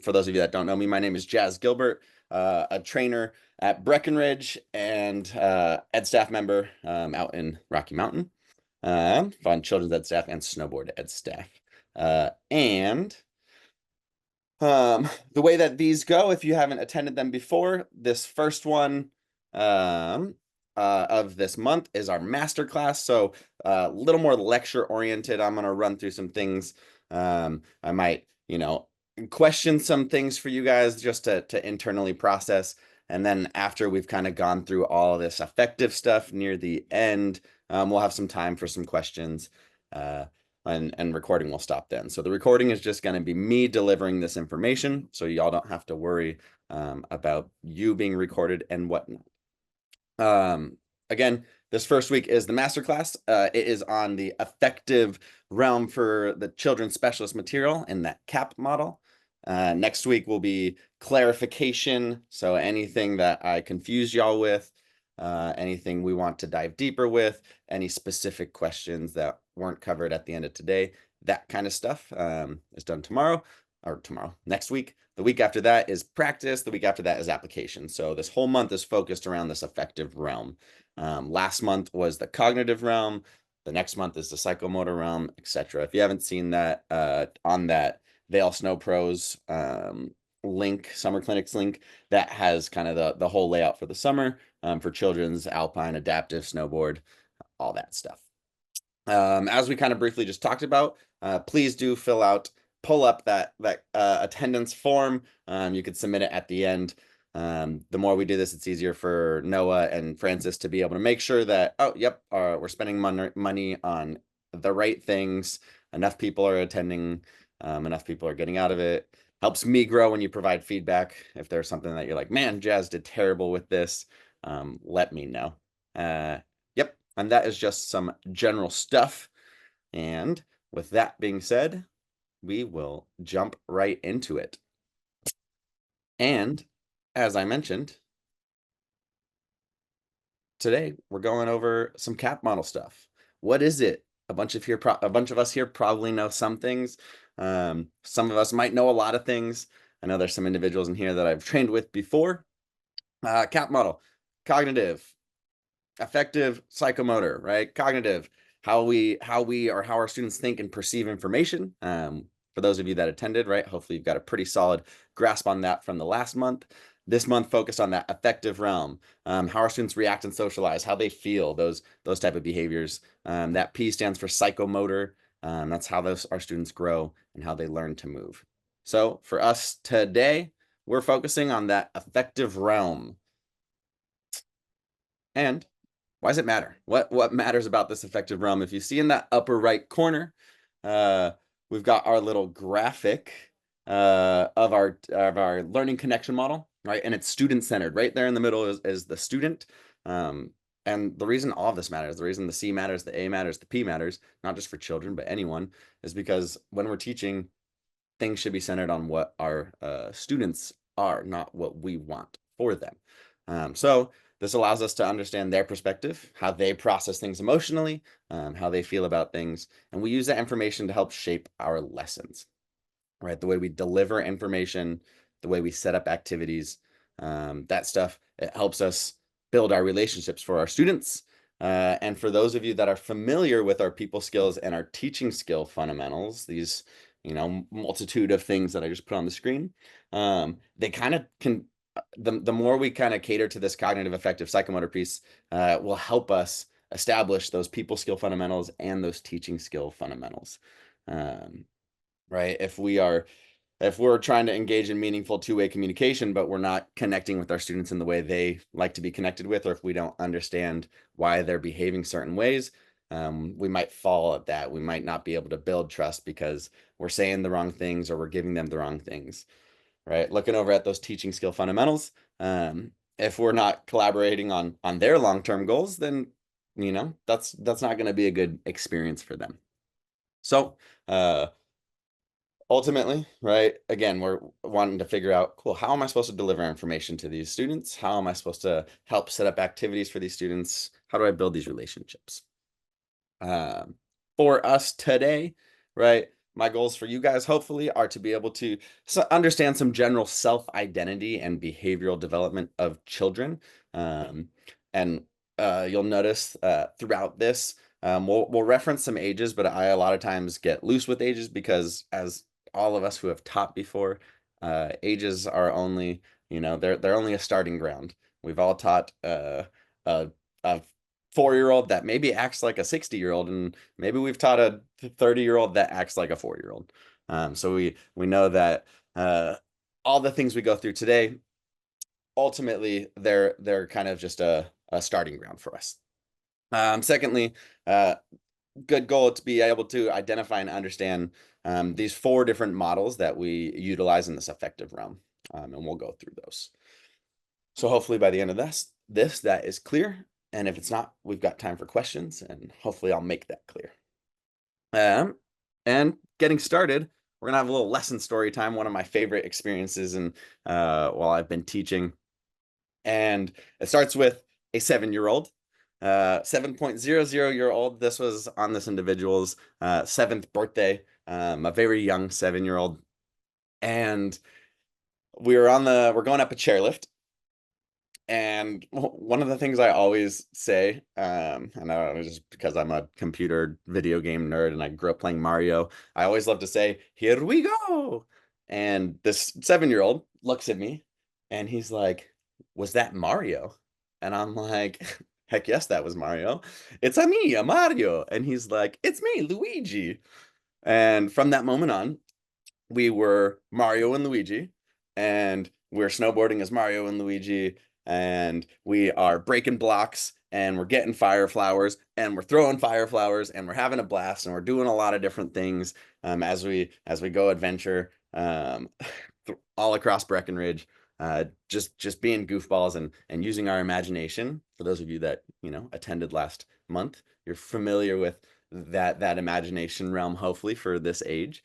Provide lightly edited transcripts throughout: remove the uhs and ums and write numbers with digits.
For those of you that don't know me, my name is Gilbert, a trainer at Breckenridge and ed staff member out in Rocky Mountain, fun children's ed staff and snowboard ed staff. And the way that these go, if you haven't attended them before, this first one of this month is our master class. So a little more lecture oriented. I'm going to run through some things. I might, question some things for you guys just to internally process. And then after we've kind of gone through all this effective stuff near the end, we'll have some time for some questions. And recording will stop then. So the recording is just going to be me delivering this information, so y'all don't have to worry about you being recorded and whatnot. Again, this first week is the masterclass. It is on the effective realm for the children's specialist material in that CAP model. Next week will be clarification. So anything that I confuse y'all with, anything we want to dive deeper with, any specific questions that weren't covered at the end of today, that kind of stuff is done next week. The week after that is practice. The week after that is application. So this whole month is focused around this effective realm. Last month was the cognitive realm. The next month is the psychomotor realm, etc. If you haven't seen that on that Vail Snow Pros link, summer clinics link, that has kind of the whole layout for the summer for children's alpine, adaptive, snowboard, all that stuff. As we kind of briefly just talked about, please do pull up that attendance form. You could submit it at the end. The more we do this, it's easier for Noah and Francis to be able to make sure that, oh, yep, we're spending money on the right things. Enough people are attending. Enough people are getting out of it. Helps me grow when you provide feedback. If there's something that you're like, man, Jazz did terrible with this, let me know. Yep, and that is just some general stuff. And with that being said, we will jump right into it. And as I mentioned, today we're going over some CAP model stuff. What is it? A bunch of us here probably know some things. Some of us might know a lot of things. I know there's some individuals in here that I've trained with before. CAP model, cognitive, affective, psychomotor, right? Cognitive, how our students think and perceive information. For those of you that attended, right? Hopefully you've got a pretty solid grasp on that from the last month. This month focused on that affective realm, how our students react and socialize, how they feel, those type of behaviors. That P stands for psychomotor. That's how our students grow and how they learn to move. So for us today, we're focusing on that affective realm. And why does it matter? What matters about this affective realm? If you see in that upper right corner, we've got our little graphic of our learning connection model, right? And it's student-centered. Right there in the middle is the student. And the reason all of this matters, the reason the C matters, the A matters, the P matters, not just for children, but anyone, is because when we're teaching, things should be centered on what our students are, not what we want for them. So this allows us to understand their perspective, how they process things emotionally, how they feel about things, and we use that information to help shape our lessons, right? The way we deliver information, the way we set up activities, that stuff, it helps us build our relationships for our students. And for those of you that are familiar with our people skills and our teaching skill fundamentals, these, multitude of things that I just put on the screen, they kind of can, the more we kind of cater to this cognitive affective psychomotor piece, will help us establish those people skill fundamentals and those teaching skill fundamentals. Right? If we're trying to engage in meaningful two-way communication, but we're not connecting with our students in the way they like to be connected with, or if we don't understand why they're behaving certain ways, we might fall at that. We might not be able to build trust because we're saying the wrong things or we're giving them the wrong things, right? Looking over at those teaching skill fundamentals, if we're not collaborating on their long-term goals, then, that's not going to be a good experience for them. So, ultimately, right, again, we're wanting to figure out, cool, how am I supposed to deliver information to these students? How am I supposed to help set up activities for these students? How do I build these relationships? For us today, right, my goals for you guys, hopefully, are to be able to understand some general self-identity and behavioral development of children. Um, and you'll notice throughout this, we'll reference some ages, but I a lot of times get loose with ages because, as all of us who have taught before, ages are only, they're only a starting ground. We've all taught a, a 4-year-old that maybe acts like a 60-year-old, and maybe we've taught a 30-year-old that acts like a 4-year-old. So we know that all the things we go through today, ultimately, they're kind of just a starting ground for us. Secondly, good goal to be able to identify and understand these 4 different models that we utilize in this affective realm, and we'll go through those. So hopefully by the end of this that is clear. And if it's not, we've got time for questions, and hopefully I'll make that clear. And getting started, we're gonna have a little lesson story time, one of my favorite experiences and while I've been teaching. And it starts with a 7-year-old, 7.00-year-old. This was on this individual's 7th birthday, a very young 7-year-old. And we're going up a chairlift. And one of the things I always say, and I don't know, just because I'm a computer video game nerd and I grew up playing Mario, I always love to say, "Here we go." And this 7-year-old looks at me and he's like, "Was that Mario?" And I'm like, "Heck yes, that was Mario. It's a me, a Mario." And he's like, "It's me, Luigi." And from that moment on, we were Mario and Luigi, and we're snowboarding as Mario and Luigi, and we are breaking blocks, and we're getting fire flowers, and we're throwing fire flowers, and we're having a blast, and we're doing a lot of different things as we go adventure all across Breckenridge, just being goofballs and using our imagination. For those of you that attended last month, you're familiar with that imagination realm, hopefully, for this age.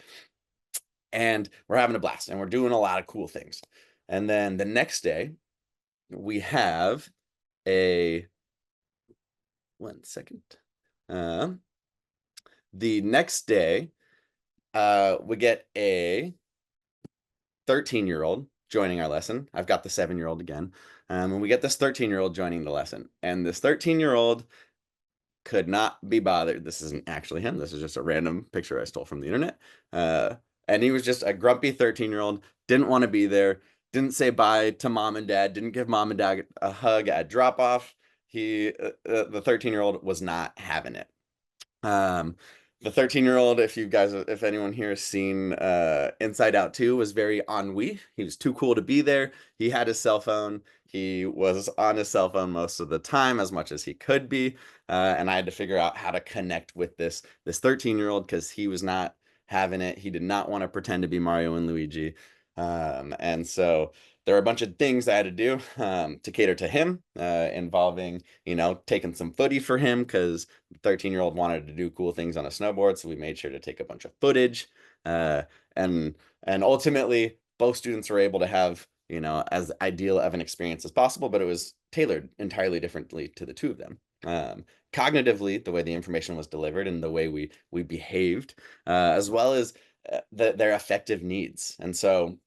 And we're having a blast and we're doing a lot of cool things. And then the next day, we have a 1 second. The next day, we get a 13-year-old joining our lesson. I've got the 7-year-old again. And we get this 13-year-old joining the lesson. And this 13-year-old could not be bothered. This isn't actually him. This is just a random picture I stole from the internet. And he was just a grumpy 13-year-old, didn't want to be there, didn't say bye to mom and dad, didn't give mom and dad a hug at drop off. The 13-year-old was not having it. The 13-year-old, if anyone here has seen Inside Out 2, was very ennui. He was too cool to be there. He had his cell phone. He was on his cell phone most of the time, as much as he could be. And I had to figure out how to connect with this 13-year-old because he was not having it. He did not want to pretend to be Mario and Luigi. And so there were a bunch of things I had to do to cater to him, involving, taking some footy for him because the 13-year-old wanted to do cool things on a snowboard. So we made sure to take a bunch of footage. And ultimately, both students were able to have, as ideal of an experience as possible, but it was tailored entirely differently to the two of them. Cognitively, the way the information was delivered and the way we behaved, as well as their affective needs. And so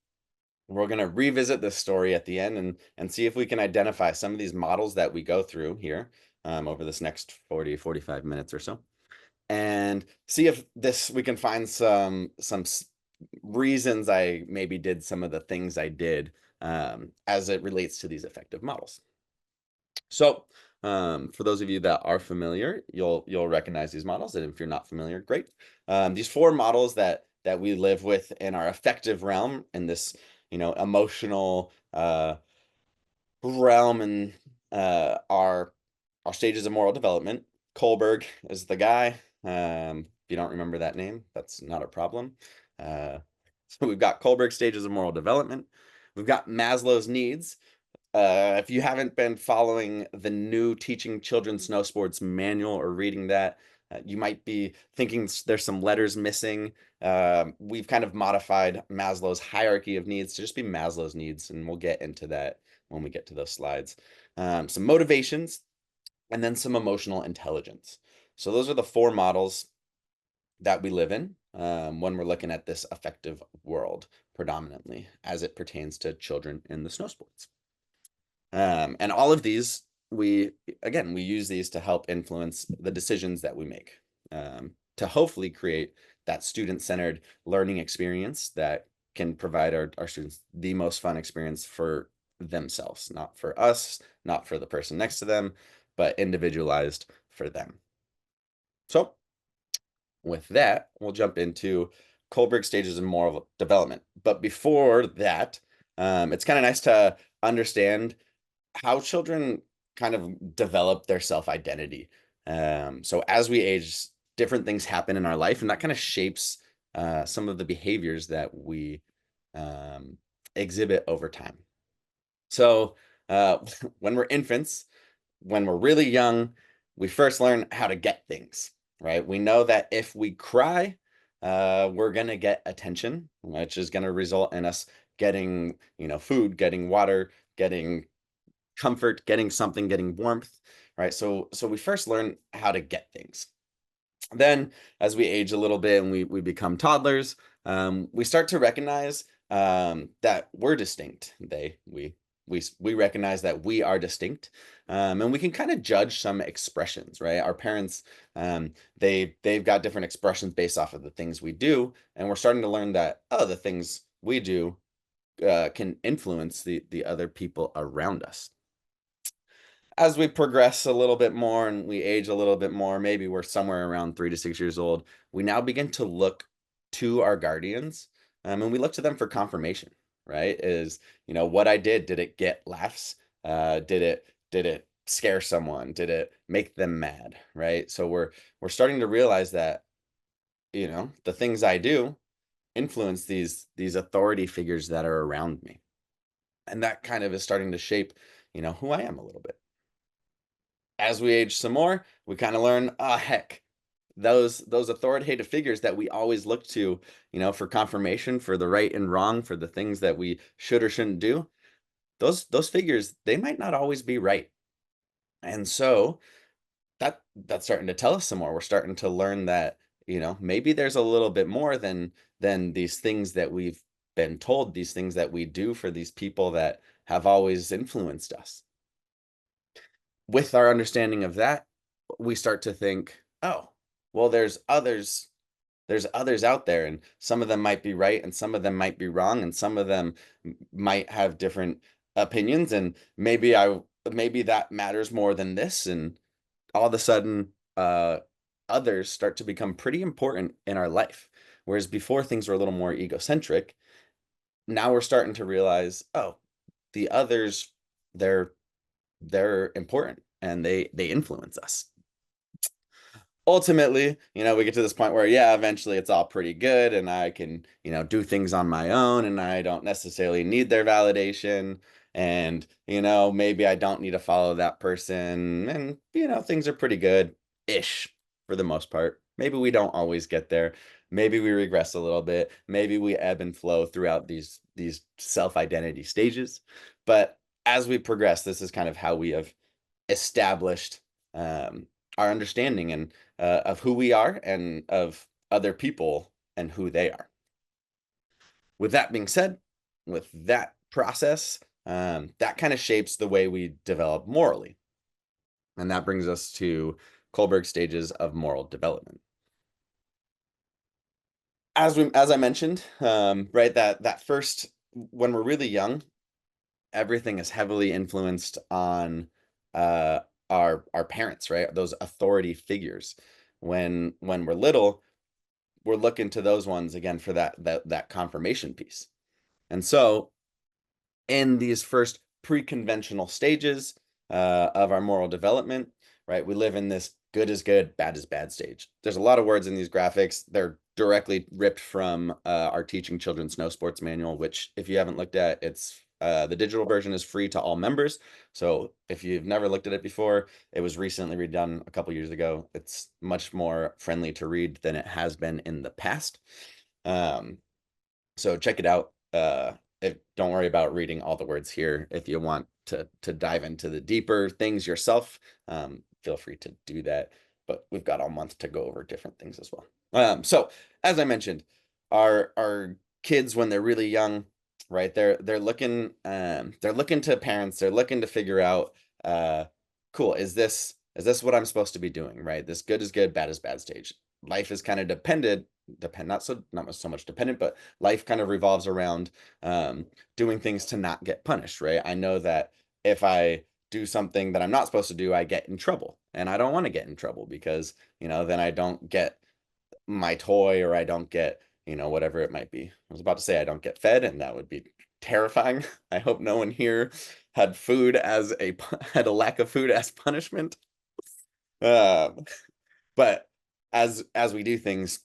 we're going to revisit this story at the end and see if we can identify some of these models that we go through here over this next 45 minutes or so, and see if we can find some reasons I maybe did some of the things I did as it relates to these affective models. So for those of you that are familiar, you'll recognize these models, and if you're not familiar, great. These 4 models that we live with in our affective realm, in this emotional realm, and our stages of moral development. Kohlberg is the guy. If you don't remember that name, that's not a problem. So we've got Kohlberg stages of moral development. We've got Maslow's needs. If you haven't been following the new Teaching Children Snow Sports manual or reading that, you might be thinking there's some letters missing. We've kind of modified Maslow's hierarchy of needs to just be Maslow's needs, and we'll get into that when we get to those slides. Some motivations, and then some emotional intelligence. So those are the 4 models that we live in. when we're looking at this affective world predominantly as it pertains to children in the snow sports. And all of these, we use these to help influence the decisions that we make, to hopefully create that student-centered learning experience that can provide our students the most fun experience for themselves, not for us, not for the person next to them, but individualized for them. So with that, we'll jump into Kohlberg stages of moral development. But before that, it's kind of nice to understand how children kind of develop their self-identity. So as we age, different things happen in our life, and that kind of shapes some of the behaviors that we um, exhibit over time. So when we're infants, when we're really young, we first learn how to get things, right? We know that if we cry, we're gonna get attention, which is gonna result in us getting, food, getting water, getting comfort, getting something, getting warmth, right? So we first learn how to get things. Then, as we age a little bit and we become toddlers, we start to recognize that we're distinct. We recognize that we are distinct, and we can kind of judge some expressions, right? Our parents, they've got different expressions based off of the things we do, and we're starting to learn that the things we do can influence the other people around us. As we progress a little bit more and we age a little bit more, maybe we're somewhere around 3 to 6 years old, we now begin to look to our guardians, and we look to them for confirmation, right? What I did it get laughs? Did it scare someone? Did it make them mad? Right? So we're starting to realize that, the things I do influence these authority figures that are around me. And that kind of is starting to shape, who I am a little bit. As we age some more, we kind of learn, heck, those authoritative figures that we always look to, for confirmation, for the right and wrong, for the things that we should or shouldn't do, those figures, they might not always be right. And so that's starting to tell us some more. We're starting to learn that, maybe there's a little bit more than these things that we've been told, these things that we do for these people that have always influenced us. With our understanding of that, we start to think, oh, well, there's others out there, and some of them might be right, and some of them might be wrong, and some of them might have different opinions, and maybe that matters more than this, and all of a sudden, others start to become pretty important in our life. Whereas before things were a little more egocentric, now we're starting to realize, oh, the others, they're they're important and they influence us. Ultimately, we get to this point where, yeah, eventually it's all pretty good and I can, do things on my own and I don't necessarily need their validation. And, maybe I don't need to follow that person. And, things are pretty good-ish for the most part. Maybe we don't always get there. Maybe we regress a little bit. Maybe we ebb and flow throughout these self-identity stages. But as we progress, this is kind of how we have established our understanding and of who we are and of other people and who they are. With that being said, with that process, that kind of shapes the way we develop morally. And that brings us to Kohlberg stages of moral development. As I mentioned, right, that first, when we're really young, everything is heavily influenced on uh, our parents, right? Those authority figures. When we're little, we're looking to those ones again for that confirmation piece. And so in these first pre-conventional stages of our moral development, right, we live in this good is good, bad is bad stage. There's a lot of words in these graphics. They're directly ripped from our Teaching Children Snow Sports manual, which if you haven't looked at, it's the digital version is free to all members. So if you've never looked at it before, it was recently redone a couple years ago. It's much more friendly to read than it has been in the past. So check it out. Don't worry about reading all the words here. If you want to dive into the deeper things yourself, feel free to do that. But we've got all month to go over different things as well. So as I mentioned, our kids when they're really young, right? They're looking to parents, they're looking to figure out, uh, cool, is this what I'm supposed to be doing, right? This good is good, bad is bad stage. Life is kind of not so much dependent, but life kind of revolves around doing things to not get punished, right? I know that if I do something that I'm not supposed to do, I get in trouble, and I don't want to get in trouble because then I don't get my toy or I don't get, whatever it might be. I was about to say I don't get fed, and that would be terrifying. I hope no one here had a lack of food as punishment. Um, but as we do things,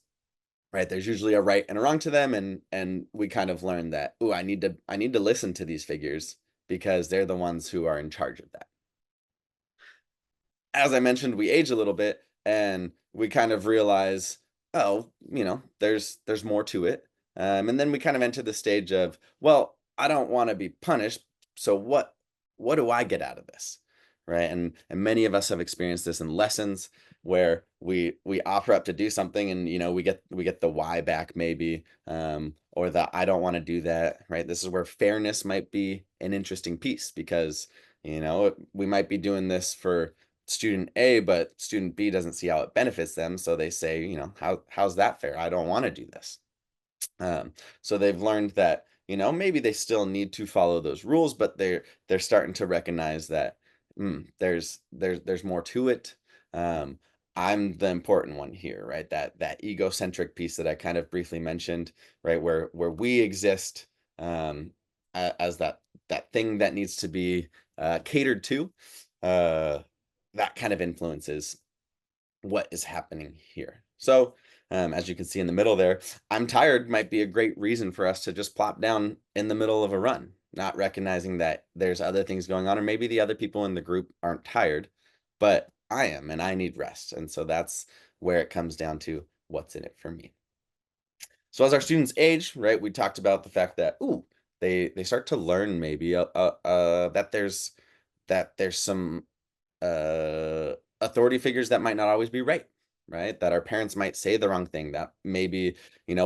right, there's usually a right and a wrong to them, and we kind of learn that, I need to listen to these figures because they're the ones who are in charge of that. As I mentioned, we age a little bit and we kind of realize, oh, there's more to it. And then we kind of enter the stage of, well, I don't want to be punished, so what do I get out of this? Right. And many of us have experienced this in lessons where we offer up to do something, and we get the why back maybe, or the I don't want to do that. Right. This is where fairness might be an interesting piece because we might be doing this for student A, but student B doesn't see how it benefits them. So they say, how's that fair? I don't want to do this. So they've learned that, maybe they still need to follow those rules, but they're starting to recognize that there's more to it. Um, I'm the important one here, right? That egocentric piece that I kind of briefly mentioned, right? Where we exist as that thing that needs to be catered to. Uh, that kind of influences what is happening here. So, as you can see in the middle there, I'm tired might be a great reason for us to just plop down in the middle of a run, not recognizing that there's other things going on, or maybe the other people in the group aren't tired, but I am, and I need rest. And so that's where it comes down to what's in it for me. So as our students age, right, we talked about the fact that, they start to learn maybe that there's some authority figures that might not always be right, right? That our parents might say the wrong thing. That maybe,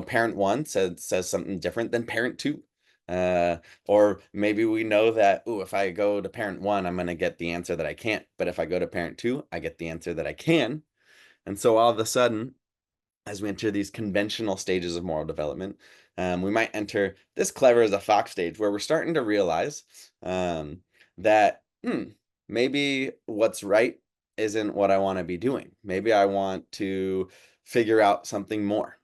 parent one says something different than parent two. Uh, or maybe we know that, if I go to parent one, I'm going to get the answer that I can't. But if I go to parent two, I get the answer that I can. And so all of a sudden, as we enter these conventional stages of moral development, we might enter this clever as a fox stage where we're starting to realize that maybe what's right isn't what I want to be doing. Maybe I want to figure out something more.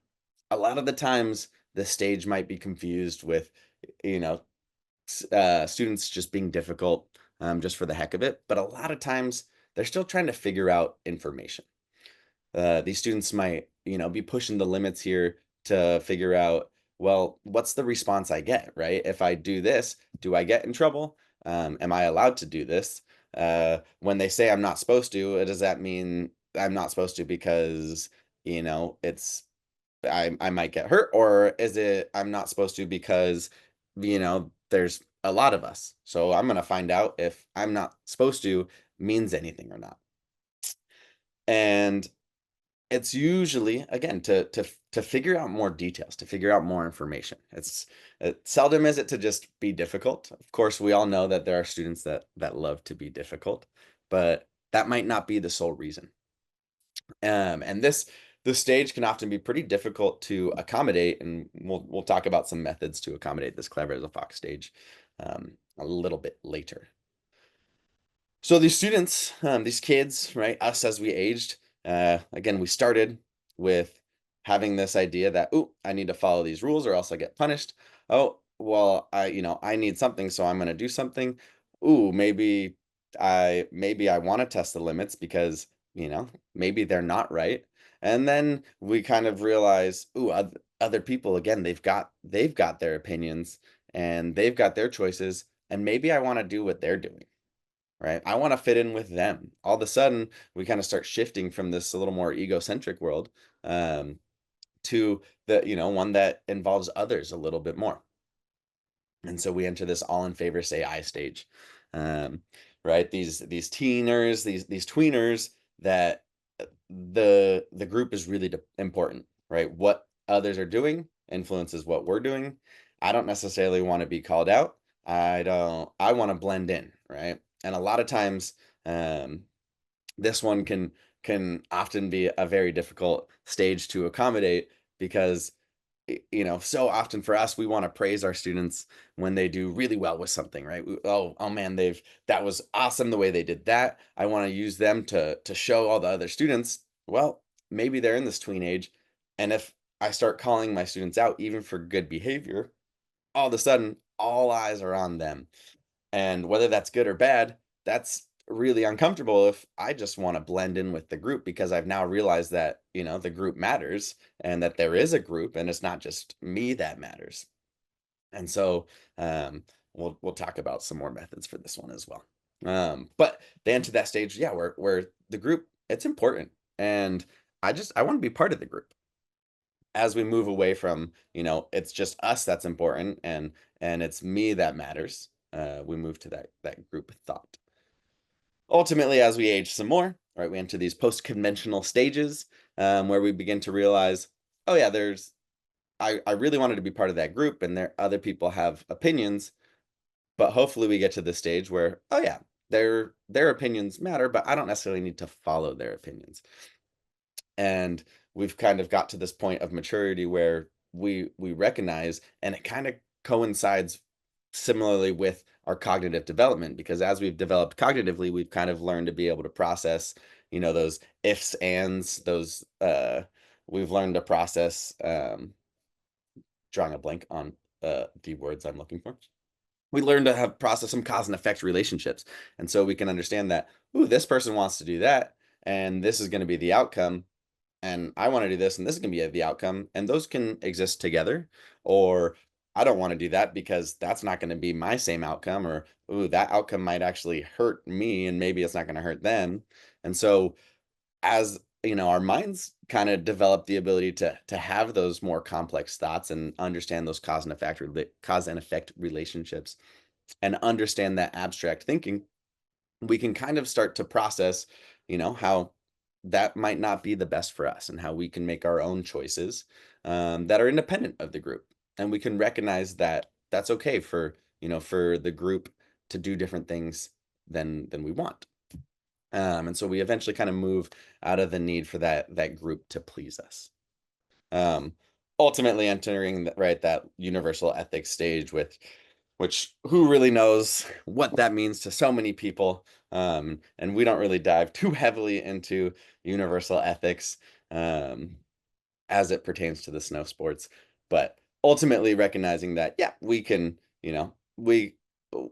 A lot of the times, the stage might be confused with, you know, students just being difficult just for the heck of it. But a lot of times, they're still trying to figure out information. These students might, be pushing the limits here to figure out, well, what's the response I get, right? If I do this, do I get in trouble? Am I allowed to do this? When they say I'm not supposed to, does that mean I'm not supposed to because, it's I might get hurt, or is it I'm not supposed to because, there's a lot of us. So I'm gonna find out if I'm not supposed to means anything or not. And it's usually, again, to figure out more details, to figure out more information. Seldom is it to just be difficult. Of course, we all know that there are students that love to be difficult, but that might not be the sole reason. And the stage can often be pretty difficult to accommodate, and we'll talk about some methods to accommodate this clever as a fox stage a little bit later. So these students, these kids, right, us as we aged, again, we started with having this idea that, I need to follow these rules or else I get punished. Oh, well, I need something, so I'm going to do something. Maybe I want to test the limits because, maybe they're not right. And then we kind of realize, other people, again, they've got their opinions and they've got their choices, and maybe I want to do what they're doing, right? I want to fit in with them. All of a sudden, we kind of start shifting from this a little more egocentric world to the, one that involves others a little bit more. And so we enter this all in favor say I stage. Um, right? These teeners, these tweeners that the group is really important. right? What others are doing influences what we're doing. I don't necessarily want to be called out. I want to blend in, right? And a lot of times, um, this one can often be a very difficult stage to accommodate because so often for us, we want to praise our students when they do really well with something, right? Oh man, that was awesome the way they did that. I want to use them to show all the other students. Well, maybe they're in this tween age, and if I start calling my students out even for good behavior, all of a sudden all eyes are on them. And whether that's good or bad, that's really uncomfortable if I just want to blend in with the group because I've now realized that, the group matters and that there is a group and it's not just me that matters. And so we'll talk about some more methods for this one as well. But then to that stage, yeah, where the group, it's important. And I want to be part of the group as we move away from, it's just us that's important and it's me that matters. We move to that group thought. Ultimately, as we age some more, right, we enter these post-conventional stages where we begin to realize, oh yeah, I really wanted to be part of that group, and there other people have opinions, but hopefully we get to the stage where, oh yeah, their opinions matter, but I don't necessarily need to follow their opinions. And we've kind of got to this point of maturity where we recognize, and it kind of coincides similarly with our cognitive development, because as we've developed cognitively, we've kind of learned to be able to process, those ifs, ands, those we've learned to process, drawing a blank on the words I'm looking for. We learn to have process some cause and effect relationships. And so we can understand that, ooh, this person wants to do that, and this is going to be the outcome, and I want to do this, and this is going to be the outcome, and those can exist together. Or I don't want to do that because that's not going to be my same outcome, or ooh, that outcome might actually hurt me, and maybe it's not going to hurt them. And so, as our minds kind of develop the ability to have those more complex thoughts and understand those cause and effect relationships, and understand that abstract thinking, we can kind of start to process, how that might not be the best for us and how we can make our own choices that are independent of the group. And we can recognize that that's okay for the group to do different things than we want. And so we eventually kind of move out of the need for that group to please us. Um, Ultimately entering that universal ethics stage with which who really knows what that means to so many people. And we don't really dive too heavily into universal ethics um, as it pertains to the snow sports, but ultimately recognizing that, yeah, we can,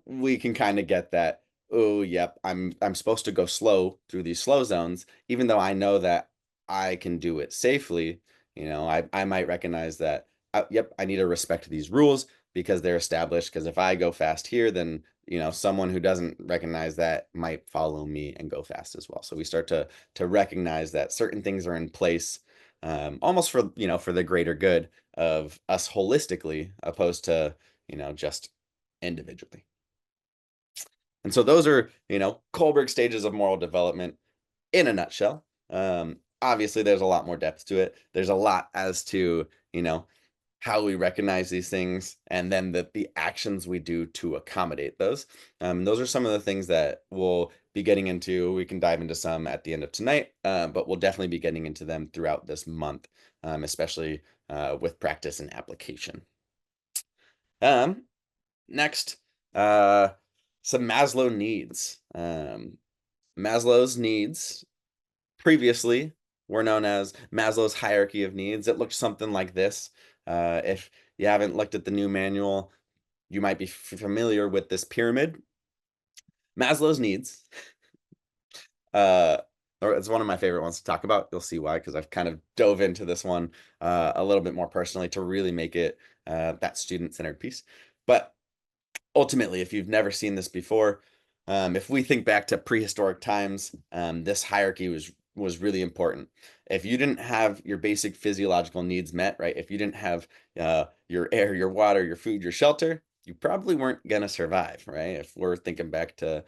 we can kind of get that. Oh, yep, I'm supposed to go slow through these slow zones, even though I know that I can do it safely. I might recognize that. Yep, I need to respect these rules because they're established. Because if I go fast here, then someone who doesn't recognize that might follow me and go fast as well. So we start to recognize that certain things are in place, almost for the greater good of us holistically, opposed to just individually. And so those are Kohlberg stages of moral development in a nutshell. Obviously, there's a lot more depth to it. There's a lot as to how we recognize these things, and then the actions we do to accommodate those. Those are some of the things that we'll be getting into. We can dive into some at the end of tonight, but we'll definitely be getting into them throughout this month, especially with practice and application. Next, uh, some Maslow needs. Maslow's needs previously were known as Maslow's hierarchy of needs. It looked something like this. If you haven't looked at the new manual, you might be familiar with this pyramid. Maslow's needs, uh, or it's one of my favorite ones to talk about. You'll see why, because I've kind of dove into this one a little bit more personally to really make it that student-centered piece. But ultimately, if you've never seen this before, if we think back to prehistoric times, this hierarchy was really important. If you didn't have your basic physiological needs met, right? If you didn't have your air, your water, your food, your shelter, you probably weren't gonna survive, right? If we're thinking back to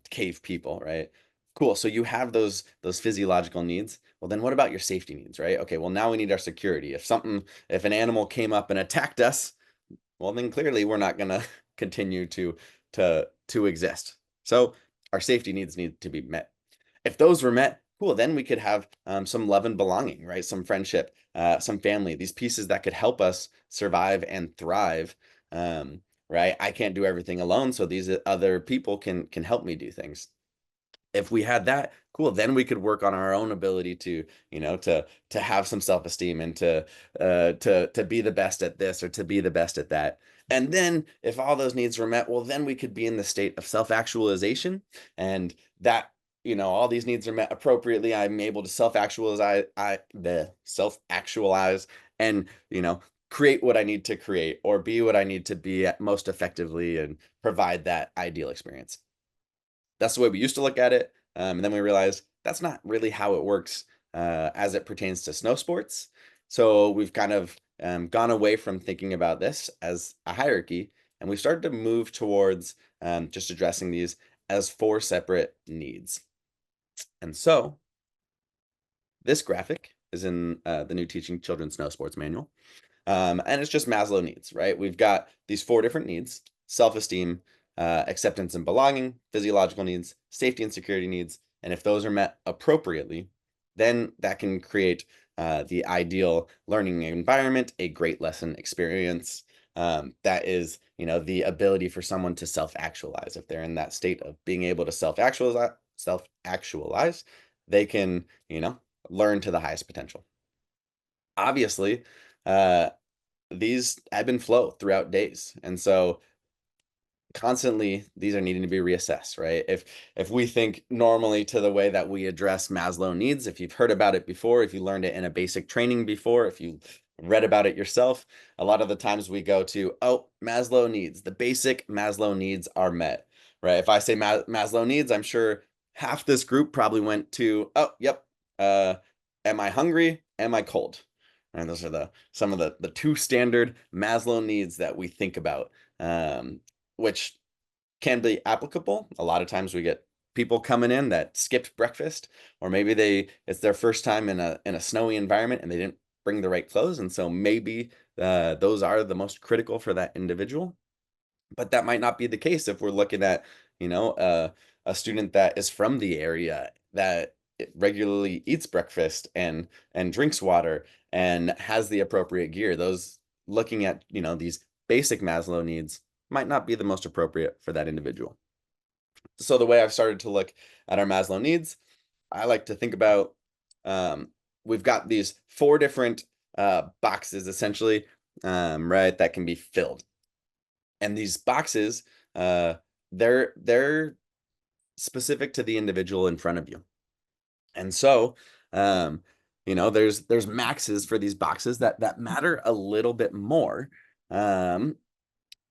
cave people, right? Cool. So you have those physiological needs. Well, then what about your safety needs, right? Okay, well, now we need our security. If an animal came up and attacked us, well, then clearly we're not going to continue to exist. So our safety needs need to be met. If those were met, cool, then we could have some love and belonging, right? Some friendship, some family, these pieces that could help us survive and thrive. Right? I can't do everything alone, so these other people can help me do things. If we had that, cool, then we could work on our own ability to, to have some self-esteem and to be the best at this or to be the best at that. And then if all those needs were met, well, then we could be in the state of self-actualization, and that, all these needs are met appropriately. I'm able to self-actualize and, create what I need to create or be what I need to be at most effectively and provide that ideal experience. That's the way we used to look at it. And then we realized that's not really how it works as it pertains to snow sports. So we've kind of gone away from thinking about this as a hierarchy, and we started to move towards just addressing these as 4 separate needs. And so this graphic is in the new Teaching Children Snow Sports Manual. And it's just Maslow needs, right? We've got these 4 different needs: self-esteem, acceptance and belonging, physiological needs, safety and security needs. And if those are met appropriately, then that can create the ideal learning environment, a great lesson experience. That is, the ability for someone to self-actualize. If they're in that state of being able to self-actualize, they can, learn to the highest potential. Obviously, uh, these ebb and flow throughout days. And so constantly these are needing to be reassessed, right? If we think normally to the way that we address Maslow needs, if you've heard about it before, if you learned it in a basic training before, if you read about it yourself, a lot of the times we go to, oh, Maslow needs, the basic Maslow needs are met, right? If I say Maslow needs, I'm sure half this group probably went to, oh, yep, am I hungry? Am I cold? And those are some of the 2 standard Maslow needs that we think about, which can be applicable. A lot of times we get people coming in that skipped breakfast, or maybe it's their first time in a snowy environment and they didn't bring the right clothes, and so maybe those are the most critical for that individual. But that might not be the case if we're looking at, a student that is from the area that regularly eats breakfast and drinks water and has the appropriate gear. Those looking at, these basic Maslow needs might not be the most appropriate for that individual. So the way I've started to look at our Maslow needs, I like to think about, we've got these 4 different boxes essentially, right, that can be filled. And these boxes, they're specific to the individual in front of you. And so, there's maxes for these boxes that matter a little bit more,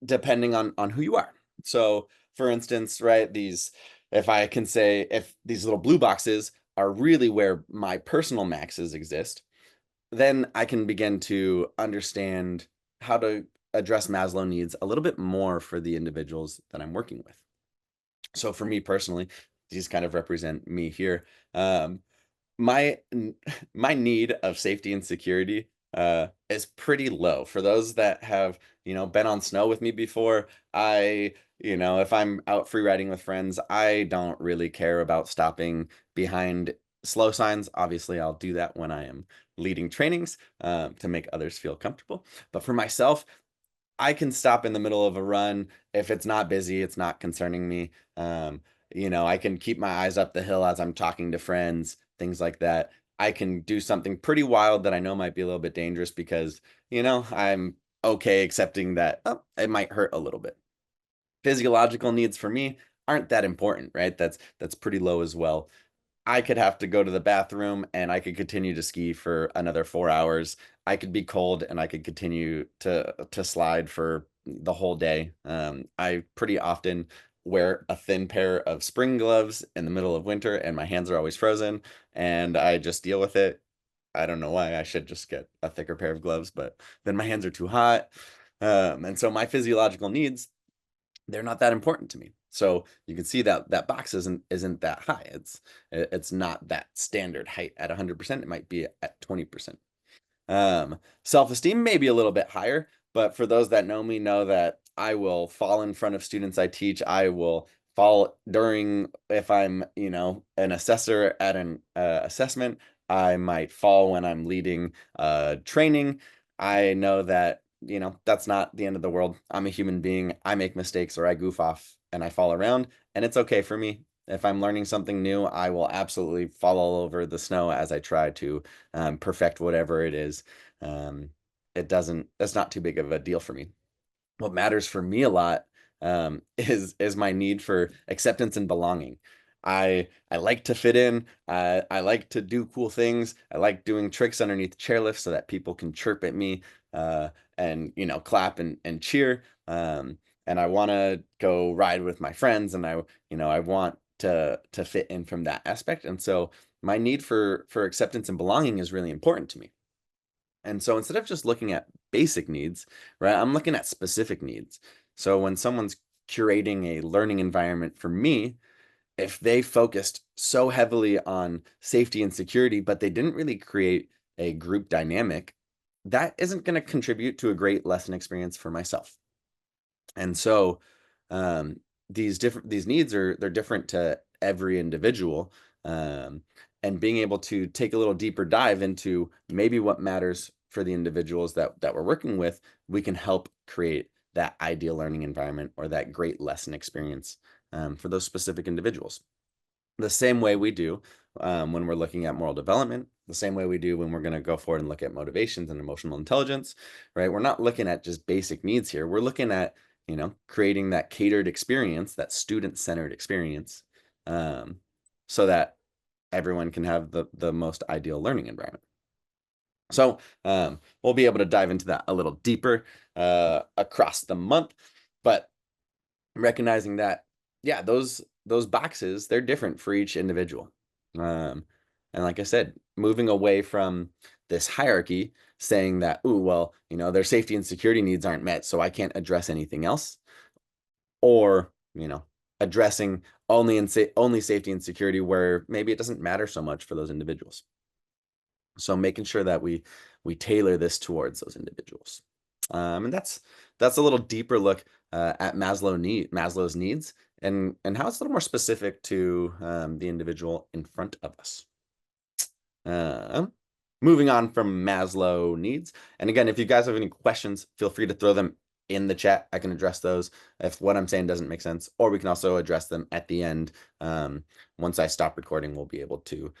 depending on who you are. So, for instance, right, if these little blue boxes are really where my personal maxes exist, then I can begin to understand how to address Maslow needs a little bit more for the individuals that I'm working with. So for me personally, these kind of represent me here. My my need of safety and security is pretty low. For those that have, been on snow with me before, if I'm out free riding with friends, I don't really care about stopping behind slow signs. Obviously, I'll do that when I am leading trainings to make others feel comfortable. But for myself, I can stop in the middle of a run. If it's not busy, it's not concerning me. I can keep my eyes up the hill as I'm talking to friends, things like that. I can do something pretty wild that I know might be a little bit dangerous because, I'm okay accepting that, oh, it might hurt a little bit. Physiological needs for me aren't that important, right? That's pretty low as well. I could have to go to the bathroom and I could continue to ski for another 4 hours. I could be cold and I could continue to slide for the whole day. I pretty often wear a thin pair of spring gloves in the middle of winter and my hands are always frozen and I just deal with it. I don't know why. I should just get a thicker pair of gloves, but then my hands are too hot. And so my physiological needs, they're not that important to me. So you can see that that box isn't that high. It's not that standard height at 100%. It might be at 20%. Self-esteem may be a little bit higher, but for those that know me know that I will fall in front of students I teach. I will fall during, if I'm, an assessor at an assessment, I might fall when I'm leading training. I know that, that's not the end of the world. I'm a human being. I make mistakes or I goof off and I fall around, and it's okay for me. If I'm learning something new, I will absolutely fall all over the snow as I try to perfect whatever it is. Um, that's not too big of a deal for me. What matters for me a lot is my need for acceptance and belonging. I like to fit in. I like to do cool things. I like doing tricks underneath the chairlift so that people can chirp at me uh, and clap and cheer. And I want to go ride with my friends, and I want to fit in from that aspect. And so my need for acceptance and belonging is really important to me. And so instead of just looking at basic needs, right, I'm looking at specific needs. So when someone's curating a learning environment for me, if they focused so heavily on safety and security, but they didn't really create a group dynamic, that isn't going to contribute to a great lesson experience for myself. And so um, these needs they're different to every individual. Um, and being able to take a little deeper dive into maybe what matters for the individuals that we're working with, we can help create that ideal learning environment or that great lesson experience for those specific individuals. The same way we do when we're looking at moral development, the same way we do when we're going to go forward and look at motivations and emotional intelligence, right? We're not looking at just basic needs here. We're looking at, creating that catered experience, that student-centered experience, um, so that everyone can have the most ideal learning environment. So we'll be able to dive into that a little deeper across the month, but recognizing that, yeah, those boxes, they're different for each individual. Um, and like I said, moving away from this hierarchy, saying that, ooh, well, their safety and security needs aren't met, so I can't address anything else, or addressing only safety and security where maybe it doesn't matter so much for those individuals. So making sure that we tailor this towards those individuals. And that's a little deeper look at Maslow's needs, and how it's a little more specific to the individual in front of us. Uh, Moving on from Maslow needs. And again, if you guys have any questions, feel free to throw them in the chat. I can address those if what I'm saying doesn't make sense, or we can also address them at the end. Once I stop recording, we'll be able to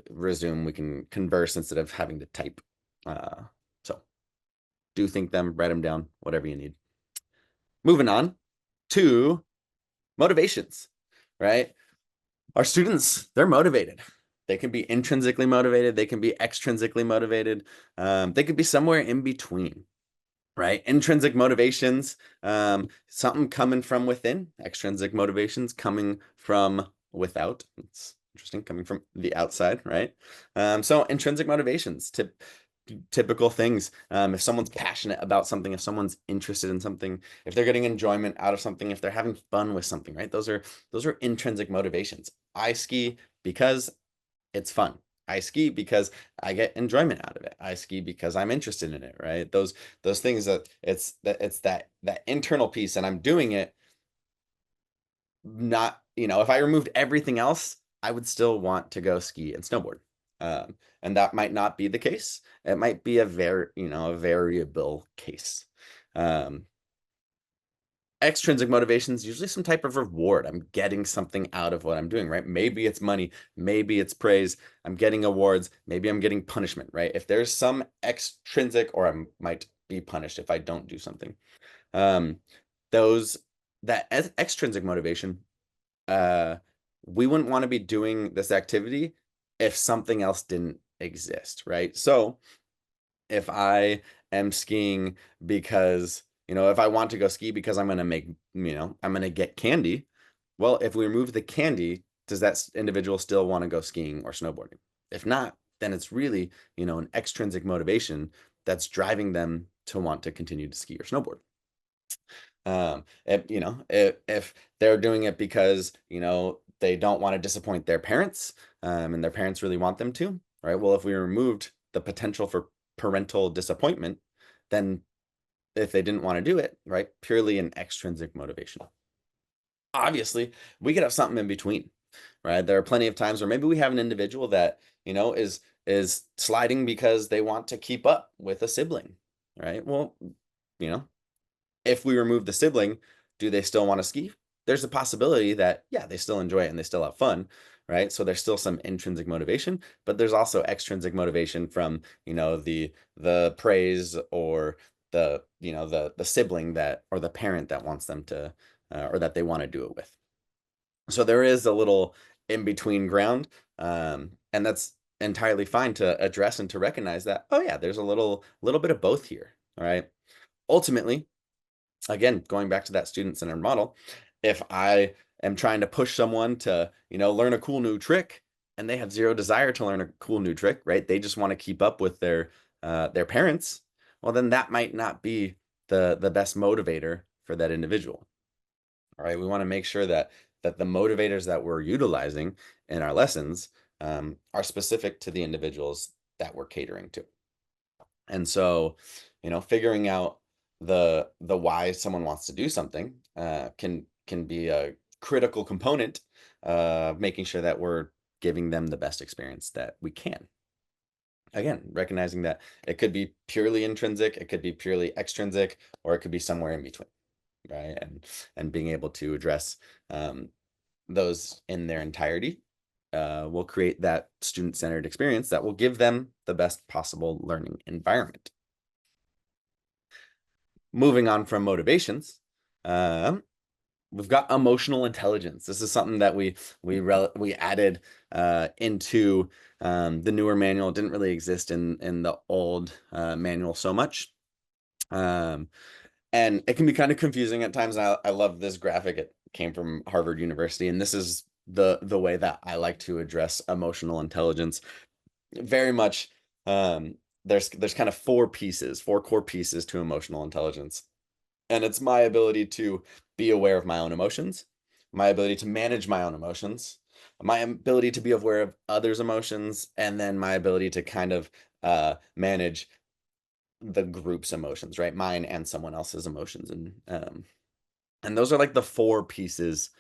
resume. We can converse instead of having to type. So do think them, write them down, whatever you need. Moving on to motivations, right? Our students, they're motivated. They can be intrinsically motivated. They can be extrinsically motivated. They could be somewhere in between, right? Intrinsic motivations, something coming from within. Extrinsic motivations coming from without. It's interesting, coming from the outside, right? So intrinsic motivations, typical things. If someone's passionate about something, if someone's interested in something, if they're getting enjoyment out of something, if they're having fun with something, right? Those are intrinsic motivations. I ski because it's fun. I ski because I get enjoyment out of it. I ski because I'm interested in it, right? Those things that it's that internal piece, and I'm doing it not, if I removed everything else, I would still want to go ski and snowboard. And that might not be the case. It might be a variable case. Extrinsic motivations, usually some type of reward. I'm getting something out of what I'm doing, right? Maybe it's money, maybe it's praise. I'm getting awards, maybe I'm getting punishment, right? If there's some extrinsic, or I might be punished if I don't do something. Um, those that extrinsic motivation, we wouldn't want to be doing this activity if something else didn't exist, right? So if I am skiing because, if I want to go ski because I'm going to make, I'm going to get candy. Well, if we remove the candy, does that individual still want to go skiing or snowboarding? If not, then it's really, an extrinsic motivation that's driving them to want to continue to ski or snowboard. If they're doing it because, they don't want to disappoint their parents, and their parents really want them to, right? Well, if we removed the potential for parental disappointment, then if they didn't want to do it, right, purely an extrinsic motivation. Obviously, we could have something in between, right? There are plenty of times where maybe we have an individual that, is sliding because they want to keep up with a sibling, right? Well, you know, if we remove the sibling, do they still want to ski? There's a possibility that, yeah, they still enjoy it and they still have fun, right? So there's still some intrinsic motivation, but there's also extrinsic motivation from, the praise, or the sibling that, or the parent that wants them to, or that they want to do it with. So there is a little in between ground, and that's entirely fine to address and to recognize that, oh yeah, there's a little bit of both here. All right. Ultimately, again, going back to that student-centered model, if I am trying to push someone to, learn a cool new trick, and they have zero desire to learn a cool new trick, right? They just want to keep up with their parents. Well, then that might not be the best motivator for that individual. All right, we want to make sure that the motivators that we're utilizing in our lessons, are specific to the individuals that we're catering to. And so, figuring out the why someone wants to do something, can be a critical component of making sure that we're giving them the best experience that we can. Again, recognizing that it could be purely intrinsic, it could be purely extrinsic, or it could be somewhere in between, right? And being able to address, those in their entirety, will create that student-centered experience that will give them the best possible learning environment. Moving on from motivations, we've got emotional intelligence. This is something that we added into the newer manual. It didn't really exist in the old manual so much. And it can be kind of confusing at times. I love this graphic. It came from Harvard University, and this is the way that I like to address emotional intelligence. Very much, there's kind of four core pieces to emotional intelligence. And it's my ability to be aware of my own emotions, my ability to manage my own emotions, my ability to be aware of others' emotions, and then my ability to kind of manage the group's emotions, right? Mine and someone else's emotions. And those are like the four pieces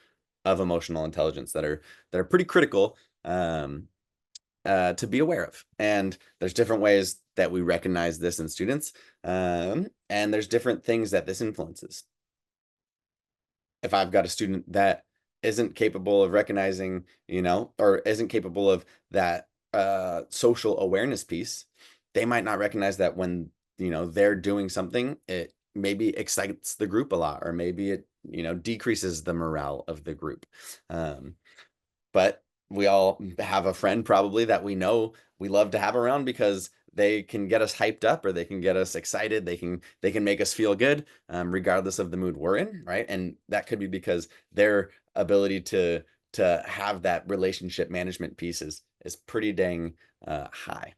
of emotional intelligence that are pretty critical, to be aware of. And there's different ways that we recognize this in students, and there's different things that this influences. If I've got a student that isn't capable of recognizing, or isn't capable of that social awareness piece, they might not recognize that when, they're doing something, it maybe excites the group a lot, or maybe it, decreases the morale of the group. But we all have a friend probably that we know we love to have around because they can get us hyped up, or they can get us excited. They can make us feel good, regardless of the mood we're in, right? And that could be because their ability to have that relationship management piece is pretty dang high.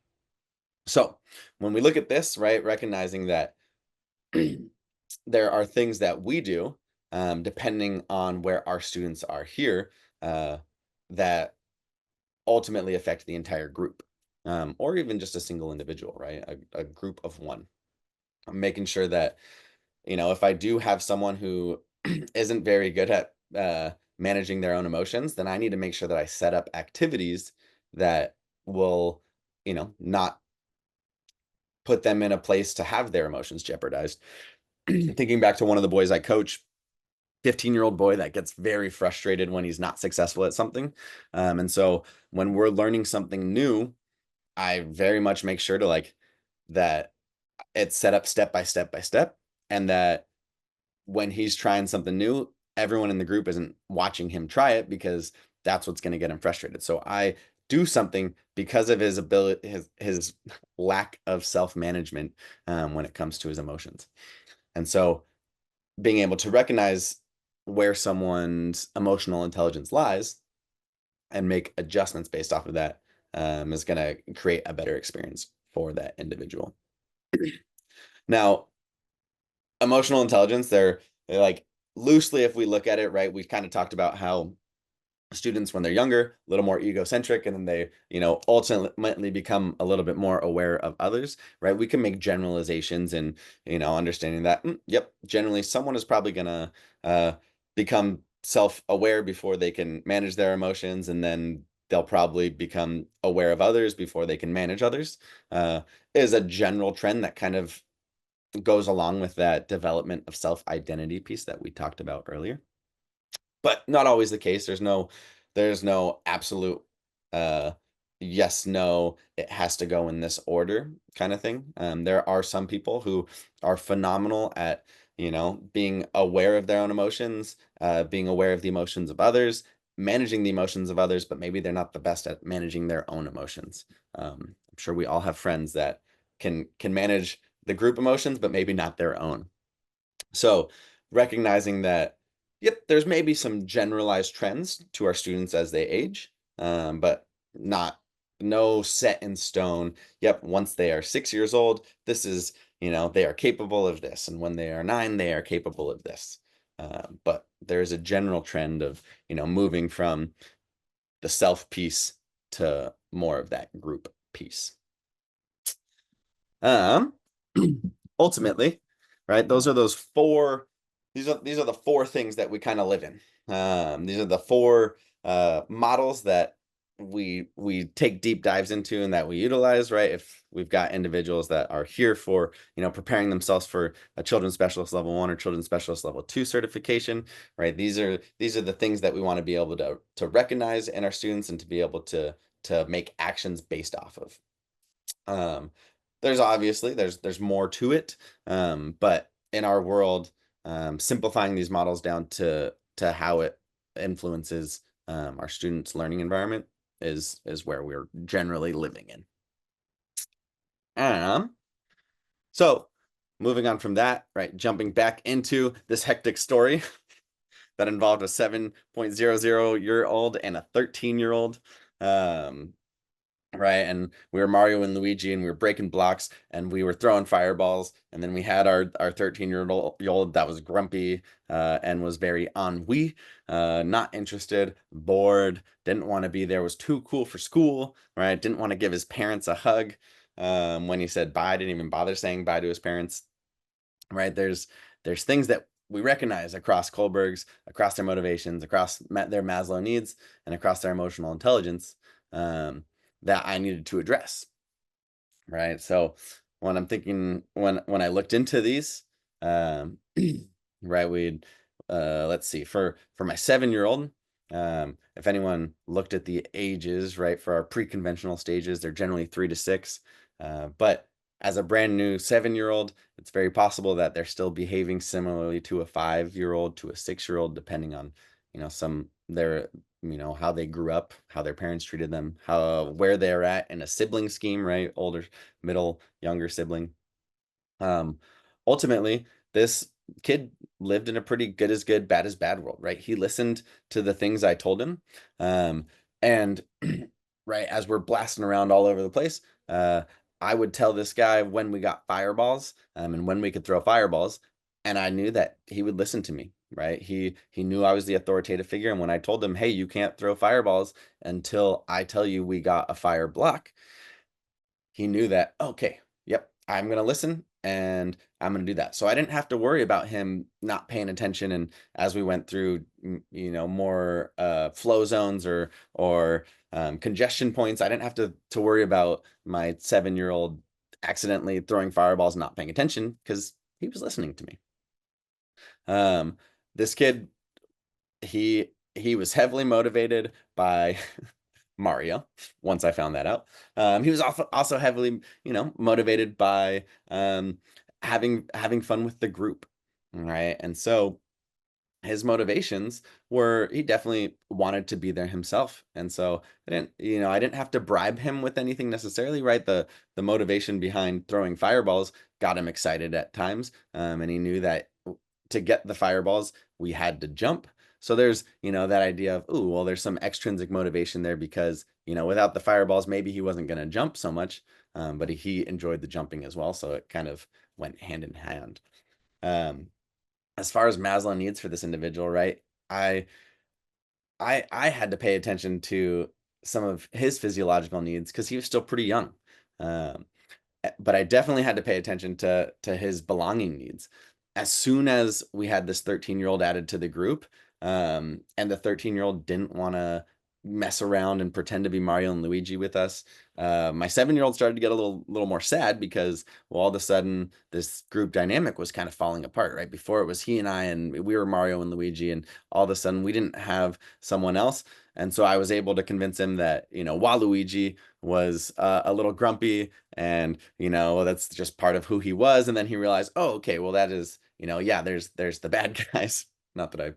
So when we look at this, right, recognizing that there are things that we do, depending on where our students are here, that ultimately affect the entire group, or even just a single individual, right? A group of one. I'm making sure that, if I do have someone who isn't very good at managing their own emotions, then I need to make sure that I set up activities that will, not put them in a place to have their emotions jeopardized. Thinking back to one of the boys I coach, 15-year-old boy that gets very frustrated when he's not successful at something. And so when we're learning something new, I very much make sure to that it's set up step by step by step, and that when he's trying something new, everyone in the group isn't watching him try it, because that's what's going to get him frustrated. So I do something because of his ability, his lack of self-management, when it comes to his emotions. And so being able to recognize where someone's emotional intelligence lies and make adjustments based off of that, is going to create a better experience for that individual. Now, emotional intelligence, like loosely, if we look at it, right, we kind of talked about how students when they're younger, a little more egocentric, and then they, ultimately become a little bit more aware of others, right? We can make generalizations and, understanding that, yep, generally someone is probably gonna become self-aware before they can manage their emotions, and then they'll probably become aware of others before they can manage others, uh, is a general trend that kind of goes along with that development of self-identity piece that we talked about earlier, but not always the case. There's no absolute uh yes, no, it has to go in this order kind of thing. There are some people who are phenomenal at, being aware of their own emotions, being aware of the emotions of others, managing the emotions of others, but maybe they're not the best at managing their own emotions. I'm sure we all have friends that can manage the group emotions, but maybe not their own. So recognizing that, yep, there's maybe some generalized trends to our students as they age, but not no set in stone. Yep, once they are 6 years old, this is, they are capable of this, and when they are 9, they are capable of this. But there's a general trend of, moving from the self piece to more of that group piece. Um, ultimately, right? These are the four things that we kind of live in. These are the four models that we take deep dives into and that we utilize, right? If we've got individuals that are here for, preparing themselves for a children's specialist level 1 or children's specialist level 2 certification, right? These are the things that we want to be able to recognize in our students and to be able to make actions based off of. Um, there's obviously there's more to it, but in our world, simplifying these models down to how it influences our students' learning environment is where we're generally living in. So moving on from that, right, jumping back into this hectic story that involved a 7.00-year-old and a 13-year-old. Right, and we were Mario and Luigi, and we were breaking blocks, and we were throwing fireballs, and then we had our 13-year-old that was grumpy, and was very ennui, not interested, bored, didn't want to be there, was too cool for school, right? Didn't want to give his parents a hug. When he said bye, didn't even bother saying bye to his parents, right? There's things that we recognize across Kohlberg's, across their motivations, across their Maslow needs, and across their emotional intelligence. That I needed to address, right? So when I'm thinking, when I looked into these, um, right, let's see, for my 7-year-old, if anyone looked at the ages, right, for our pre-conventional stages, they're generally 3 to 6, but as a brand new 7-year-old, it's very possible that they're still behaving similarly to a 5-year-old, to a 6-year-old, depending on, some their how they grew up, how their parents treated them, where they're at in a sibling scheme, right? Older, middle, younger sibling. Ultimately, this kid lived in a pretty good as good, bad as bad world, right? He listened to the things I told him. And right, as we're blasting around all over the place, I would tell this guy when we got fireballs, and when we could throw fireballs, and I knew that he would listen to me, right? He knew I was the authoritative figure, and when I told him, hey, you can't throw fireballs until I tell you we got a fire block, he knew that, okay, yep, I'm going to listen and I'm going to do that. So I didn't have to worry about him not paying attention. And as we went through, more flow zones or congestion points, I didn't have to worry about my 7-year-old accidentally throwing fireballs and not paying attention because he was listening to me. This kid, he was heavily motivated by Mario, once I found that out. He was also heavily, motivated by having fun with the group, right? And so his motivations were he definitely wanted to be there himself. And so I didn't have to bribe him with anything necessarily, right? The motivation behind throwing fireballs got him excited at times, and he knew that to get the fireballs, we had to jump. So there's, that idea of, ooh, well, there's some extrinsic motivation there because, without the fireballs, maybe he wasn't going to jump so much, but he enjoyed the jumping as well. So it kind of went hand in hand. Um, as far as Maslow needs for this individual, right? I I had to pay attention to some of his physiological needs because he was still pretty young. Um, but I definitely had to pay attention to his belonging needs. As soon as we had this 13-year-old added to the group, and the 13-year-old didn't want to mess around and pretend to be Mario and Luigi with us, my 7-year-old started to get a little more sad because, well, all of a sudden this group dynamic was kind of falling apart, right? Before it was he and I, and we were Mario and Luigi, and all of a sudden we didn't have someone else. And so I was able to convince him that, Waluigi was a little grumpy, and that's just part of who he was. And then he realized, oh, okay, well, that is, yeah, there's the bad guys. Not that I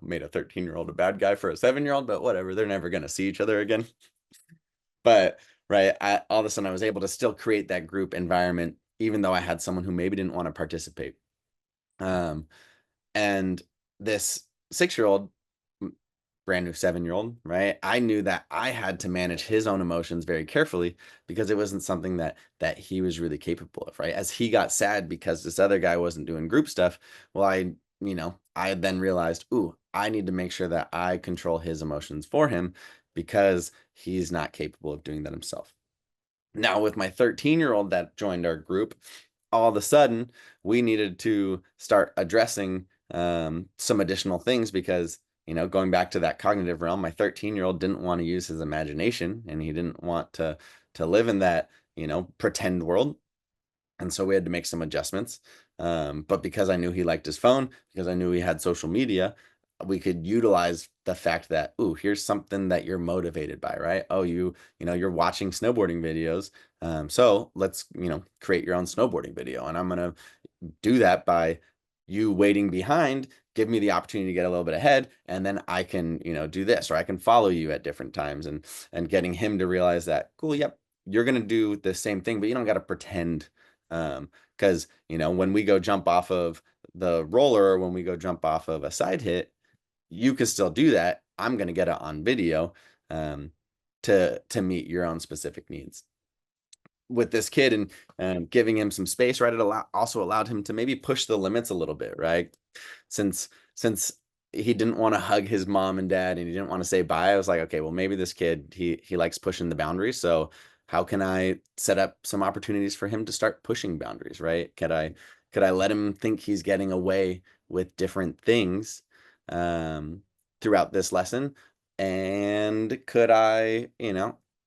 made a 13-year-old a bad guy for a 7-year-old, but whatever, they're never going to see each other again. But right, all of a sudden I was able to still create that group environment even though I had someone who maybe didn't want to participate. um and this 6-year-old, brand new 7-year-old, right? I knew that I had to manage his own emotions very carefully because it wasn't something that he was really capable of, right? As he got sad because this other guy wasn't doing group stuff, well, I then realized, ooh, I need to make sure that I control his emotions for him because he's not capable of doing that himself. Now, with my 13-year-old that joined our group, all of a sudden we needed to start addressing some additional things because, going back to that cognitive realm, my 13-year-old didn't want to use his imagination and he didn't want to live in that, pretend world. And so we had to make some adjustments. But because I knew he liked his phone, because I knew he had social media, we could utilize the fact that, ooh, here's something that you're motivated by, right? Oh, you're watching snowboarding videos. So let's, create your own snowboarding video. And I'm gonna do that by you waiting behind, give me the opportunity to get a little bit ahead, and then I can, do this, or I can follow you at different times, and getting him to realize that, cool, yep, you're gonna do the same thing, but you don't got to pretend. Because when we go jump off of the roller, or when we go jump off of a side hit, you could still do that. I'm gonna get it on video, um, to meet your own specific needs with this kid. And giving him some space, right? Also allowed him to maybe push the limits a little bit, right? Since he didn't want to hug his mom and dad and he didn't want to say bye, I was like, okay, well, maybe this kid, he likes pushing the boundaries. So how can I set up some opportunities for him to start pushing boundaries, right? Could I let him think he's getting away with different things throughout this lesson? And could I,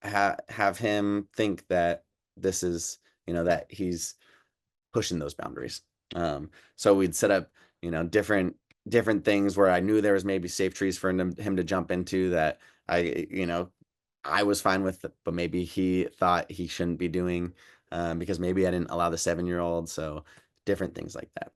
have him think that this is, that he's pushing those boundaries. So we'd set up, different things where I knew there was maybe safe trees for him to jump into that I was fine with, but maybe he thought he shouldn't be doing, because maybe I didn't allow the 7-year-old. So different things like that.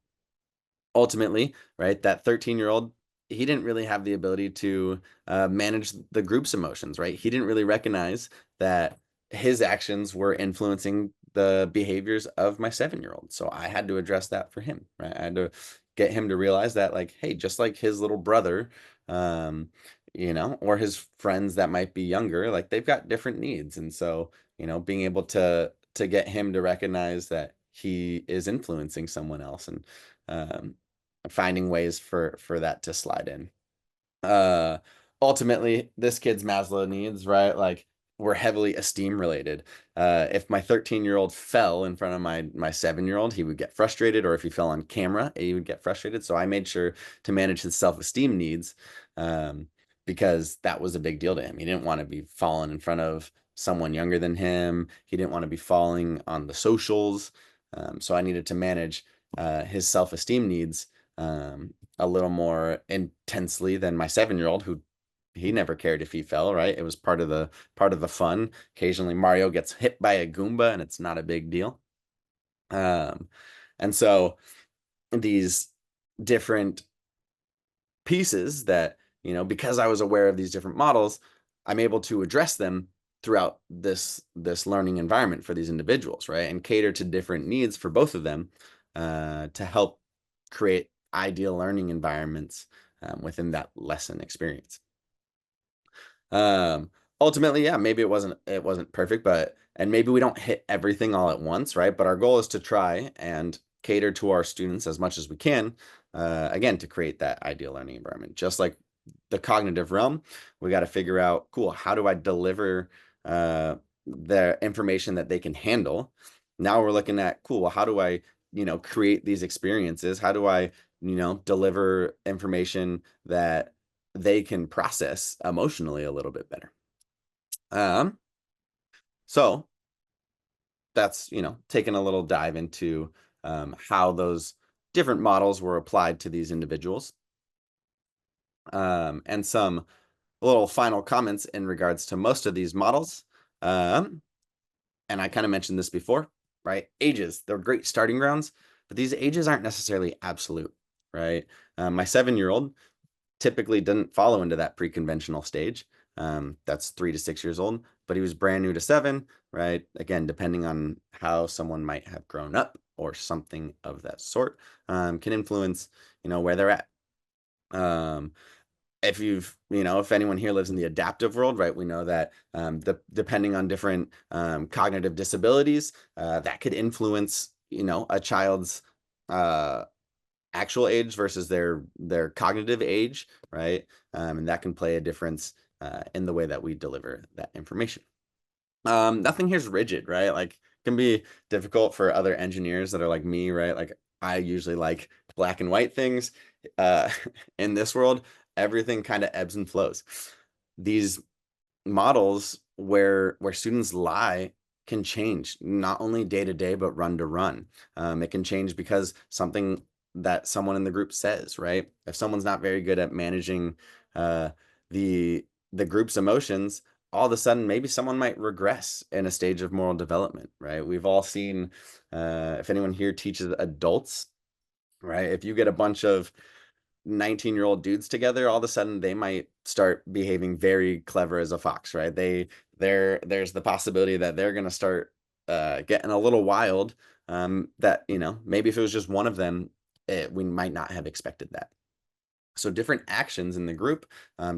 Ultimately, right, that 13-year-old, he didn't really have the ability to manage the group's emotions, right? He didn't really recognize that his actions were influencing the behaviors of my 7-year-old. So I had to address that for him, right? I had to get him to realize that, like, hey, just like his little brother, um, or his friends that might be younger, like they've got different needs. And so, being able to get him to recognize that he is influencing someone else, and um, finding ways for that to slide in. Uh, Ultimately, this kid's Maslow needs, right? Like, were heavily esteem related. If my 13-year-old fell in front of my 7-year-old, he would get frustrated, or if he fell on camera, he would get frustrated. So I made sure to manage his self-esteem needs, um, because that was a big deal to him. He didn't want to be falling in front of someone younger than him. He didn't want to be falling on the socials. So I needed to manage his self-esteem needs a little more intensely than my 7-year-old, who he never cared if he fell, right? It was part of the fun. Occasionally Mario gets hit by a Goomba and it's not a big deal. Um, and so these different pieces that, because I was aware of these different models, I'm able to address them throughout this learning environment for these individuals, right? And cater to different needs for both of them, to help create ideal learning environments within that lesson experience. Um, Ultimately, yeah, maybe it wasn't perfect, and maybe we don't hit everything all at once, right? But our goal is to try and cater to our students as much as we can, again, to create that ideal learning environment. Just like the cognitive realm, we got to figure out, cool, how do I deliver the information that they can handle? Now we're looking at, cool, well, how do I, create these experiences? How do I, deliver information that they can process emotionally a little bit better? So that's, taking a little dive into how those different models were applied to these individuals. And some little final comments in regards to most of these models. And I kind of mentioned this before, right? Ages, they're great starting grounds, but these ages aren't necessarily absolute, right? My 7-year-old typically didn't follow into that pre-conventional stage. That's 3 to 6 years old, but he was brand new to 7, right? Again, depending on how someone might have grown up or something of that sort, can influence, where they're at. If anyone here lives in the adaptive world, right, we know that depending on different cognitive disabilities, that could influence, a child's actual age versus their cognitive age, right? And that can play a difference in the way that we deliver that information. Nothing here is rigid, right? Like, can be difficult for other engineers that are like me, right? Like, I usually like black and white things. Uh, in this world, everything kind of ebbs and flows. These models where students lie can change, not only day to day, but run to run. It can change because something that someone in the group says, right? If someone's not very good at managing uh, the group's emotions, all of a sudden maybe someone might regress in a stage of moral development, right? We've all seen, if anyone here teaches adults, right? If you get a bunch of 19-year-old dudes together, all of a sudden they might start behaving very clever as a fox, right? There's the possibility that they're gonna start getting a little wild. That, maybe if it was just one of them, we might not have expected that. So different actions in the group,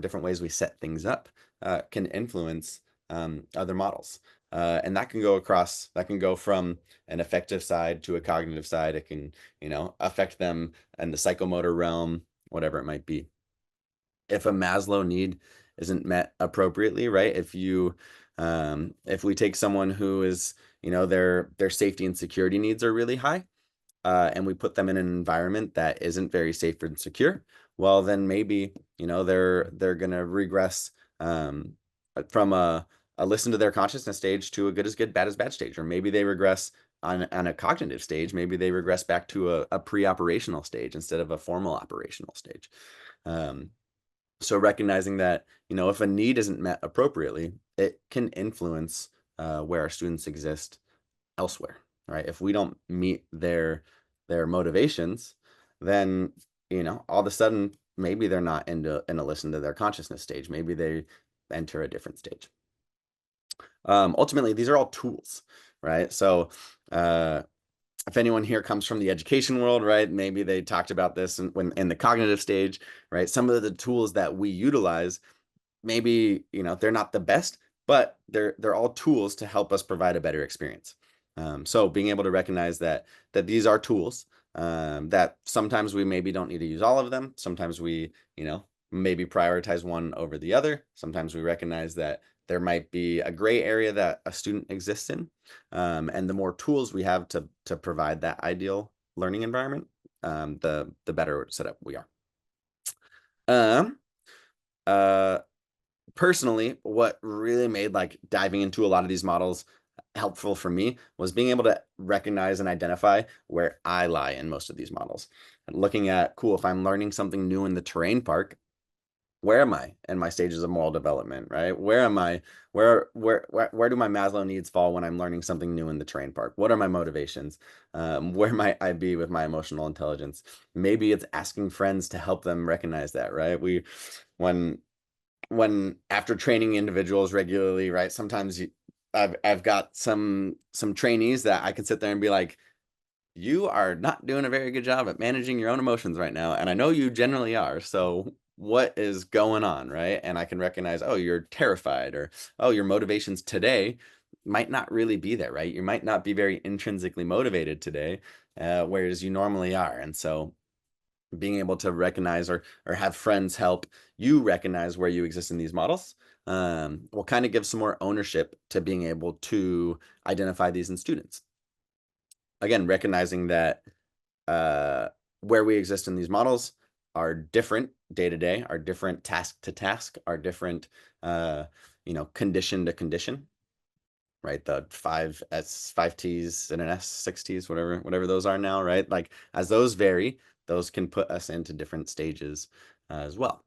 different ways we set things up, can influence other models. And that can go from an affective side to a cognitive side. It can, affect them in the psychomotor realm, whatever it might be. If a Maslow need isn't met appropriately, right? If we take someone who is, their safety and security needs are really high, and we put them in an environment that isn't very safe and secure, well, then maybe, they're gonna regress from a listen to their consciousness stage to a good is good, bad is bad stage, or maybe they regress on a cognitive stage. Maybe they regress back to a pre-operational stage instead of a formal operational stage. Um, so recognizing that, if a need isn't met appropriately, it can influence where our students exist elsewhere, right? If we don't meet their motivations, then, all of a sudden maybe they're not in a listen to their consciousness stage. Maybe they enter a different stage. Ultimately, these are all tools, right? So if anyone here comes from the education world, right, maybe they talked about this when in the cognitive stage, right? Some of the tools that we utilize, maybe, they're not the best, but they're all tools to help us provide a better experience. So being able to recognize that these are tools, that sometimes we maybe don't need to use all of them. Sometimes we, maybe prioritize one over the other. Sometimes we recognize that there might be a gray area that a student exists in. And the more tools we have to provide that ideal learning environment, the better set up we are. Um, uh, Personally, what really made like diving into a lot of these models helpful for me was being able to recognize and identify where I lie in most of these models. And looking at, cool, if I'm learning something new in the terrain park, where am I in my stages of moral development, right? Where am I? Where do my Maslow needs fall when I'm learning something new in the terrain park? What are my motivations? Where might I be with my emotional intelligence? Maybe it's asking friends to help them recognize that, right? When after training individuals regularly, right? Sometimes I've got some trainees that I can sit there and be like, you are not doing a very good job at managing your own emotions right now, and I know you generally are. So what is going on, right? And I can recognize, oh, you're terrified, or oh, your motivations today might not really be there, right? You might not be very intrinsically motivated today, whereas you normally are. And so being able to recognize or have friends help you recognize where you exist in these models will kind of give some more ownership to being able to identify these in students. Again, recognizing that where we exist in these models are different day to day, are different task to task, are different, condition to condition, right? The 5S, 5Ts and an S, 6Ts, whatever those are now, right? Like as those vary, those can put us into different stages as well.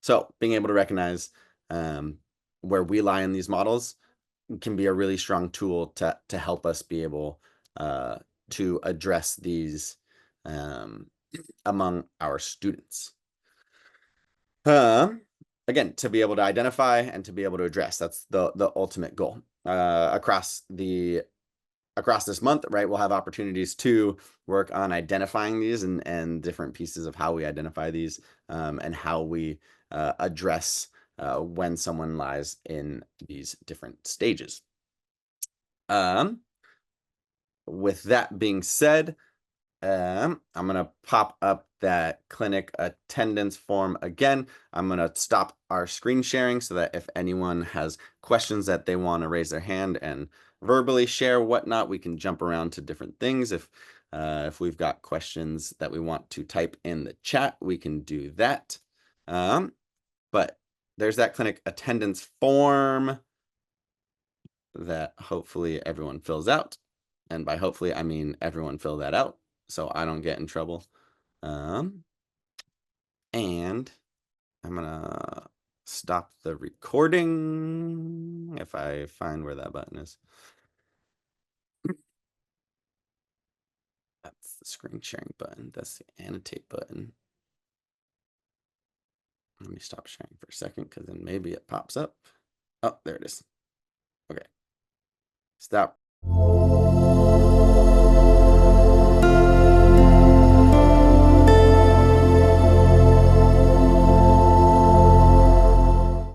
So being able to recognize where we lie in these models can be a really strong tool to help us be able to address these among our students. Again, to be able to identify and to be able to address, that's the ultimate goal. Across this month, right, we'll have opportunities to work on identifying these and different pieces of how we identify these and how we address when someone lies in these different stages. With that being said, I'm going to pop up that clinic attendance form again. I'm going to stop our screen sharing so that if anyone has questions that they want to raise their hand and verbally share whatnot, we can jump around to different things. If we've got questions that we want to type in the chat, we can do that. But there's that clinic attendance form that hopefully everyone fills out. And by hopefully, I mean everyone fill that out so I don't get in trouble. And I'm gonna stop the recording if I find where that button is. That's the screen sharing button. That's the annotate button. Let me stop sharing for a second because then maybe it pops up. Oh, there it is. Okay. Stop